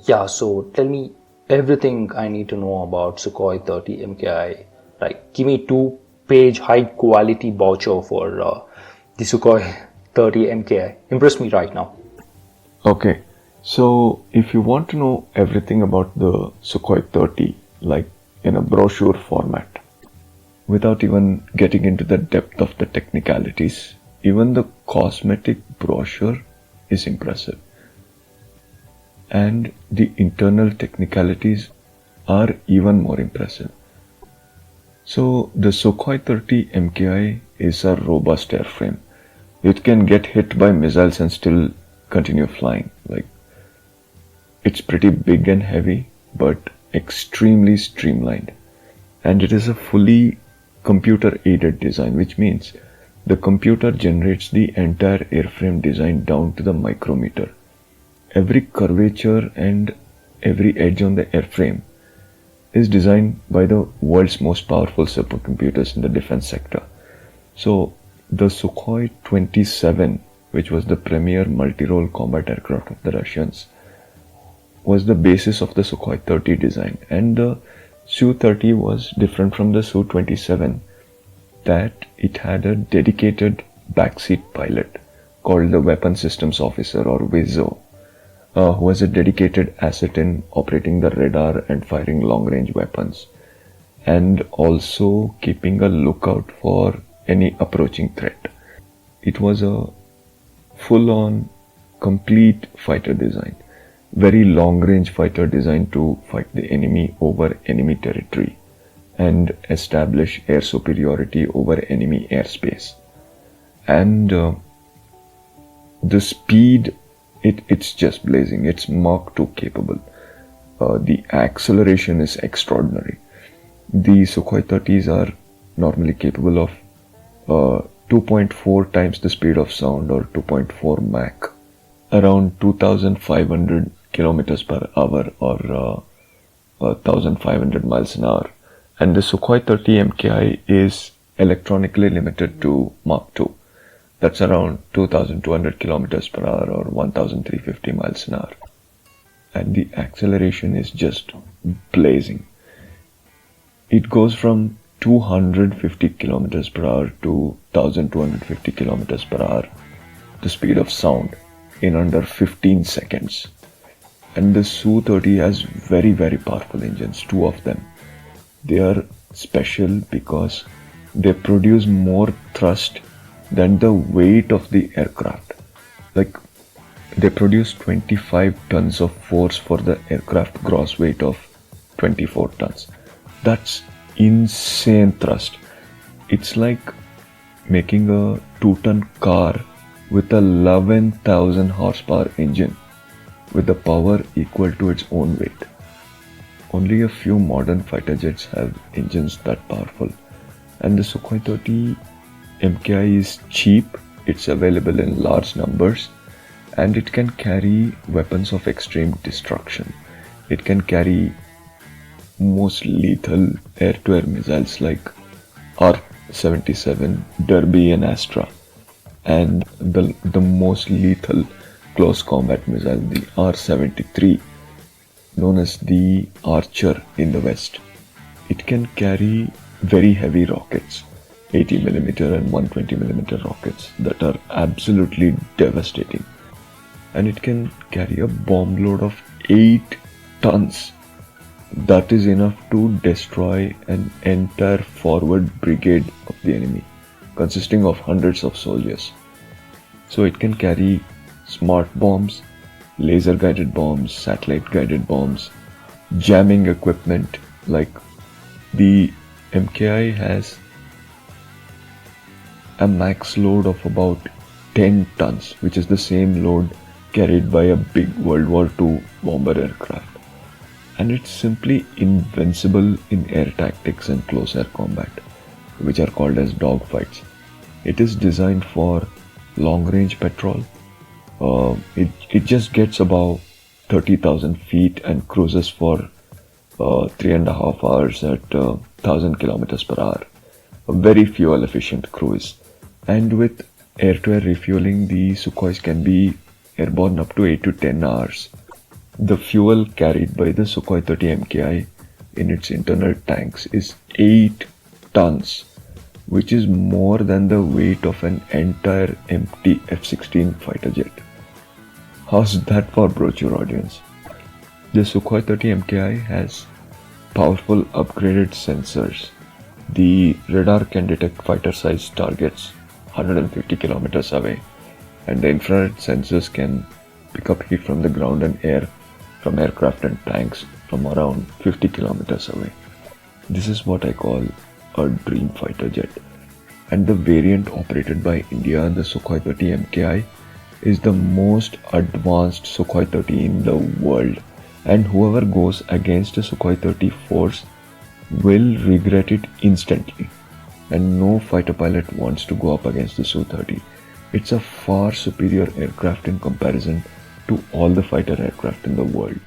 Yeah, so tell me everything I need to know about Sukhoi 30 MKI. Like, give me 2-page high quality voucher for the Sukhoi 30 MKI. Impress me right now. Okay, so if you want to know everything about the Sukhoi 30, like in a brochure format, without even getting into the depth of the technicalities, even the cosmetic brochure is impressive. And the internal technicalities are even more impressive. So the Sukhoi 30 MKI is a robust airframe. It can get hit by missiles and still continue flying. Like, it's pretty big and heavy, but extremely streamlined. And it is a fully computer aided design, which means the computer generates the entire airframe design down to the micrometer. Every curvature and every edge on the airframe is designed by the world's most powerful supercomputers in the defense sector. So the Sukhoi 27, which was the premier multi-role combat aircraft of the Russians, was the basis of the Sukhoi 30 design, and the Su-30 was different from the Su-27 that it had a dedicated backseat pilot called the Weapon Systems Officer, or WISO, who was a dedicated asset in operating the radar and firing long-range weapons, and also keeping a lookout for any approaching threat. It was a full-on, complete fighter design, very long-range fighter designed to fight the enemy over enemy territory and establish air superiority over enemy airspace. And the speed, it's just blazing. It's Mach 2 capable. The acceleration is extraordinary. The Sukhoi 30s are normally capable of 2.4 times the speed of sound, or 2.4 Mach, around 2,500 kilometers per hour, or 1,500 miles an hour. And the Sukhoi 30 MKI is electronically limited to Mach 2. That's around 2,200 kilometers per hour, or 1,350 miles an hour. And the acceleration is just blazing. It goes from 250 kilometers per hour to 1,250 kilometers per hour, the speed of sound, in under 15 seconds. And the Su-30 has very, very powerful engines, two of them. They are special because they produce more thrust than the weight of the aircraft. Like, they produce 25 tons of force for the aircraft gross weight of 24 tons. That's insane thrust. It's like making a 2-ton car with a 11,000 horsepower engine with the power equal to its own weight. Only a few modern fighter jets have engines that powerful. And the Sukhoi 30 MKI is cheap, it's available in large numbers, and it can carry weapons of extreme destruction. It can carry most lethal air-to-air missiles like R-77, Derby and Astra, and the most lethal close combat missile, the R-73, known as the Archer in the West. It can carry very heavy rockets, 80mm and 120mm rockets that are absolutely devastating. And it can carry a bomb load of 8 tons. That is enough to destroy an entire forward brigade of the enemy, consisting of hundreds of soldiers. So it can carry smart bombs, laser guided bombs, satellite guided bombs, jamming equipment. Like, the MKI has a max load of about 10 tons, which is the same load carried by a big World War II bomber aircraft. And it's simply invincible in air tactics and close air combat, which are called as dogfights. It is designed for long range patrol. It just gets about 30,000 feet and cruises for 3.5 hours at 1,000 kilometers per hour. A very fuel efficient cruise. And with air-to-air refueling, the Sukhois can be airborne up to 8 to 10 hours The fuel carried by the Sukhoi 30 MKI in its internal tanks is 8 tons, which is more than the weight of an entire empty F-16 fighter jet. How's that for brochure, audience? The Sukhoi 30 MKI has powerful upgraded sensors. The radar can detect fighter-sized targets 150 kilometers away, and the infrared sensors can pick up heat from the ground and air from aircraft and tanks from around 50 kilometers away. This is what I call a dream fighter jet. And the variant operated by India, the Sukhoi 30 MKI, is the most advanced Sukhoi 30 in the world. And whoever goes against a Sukhoi 30 force will regret it instantly. And no fighter pilot wants to go up against the Su-30. It's a far superior aircraft in comparison to all the fighter aircraft in the world.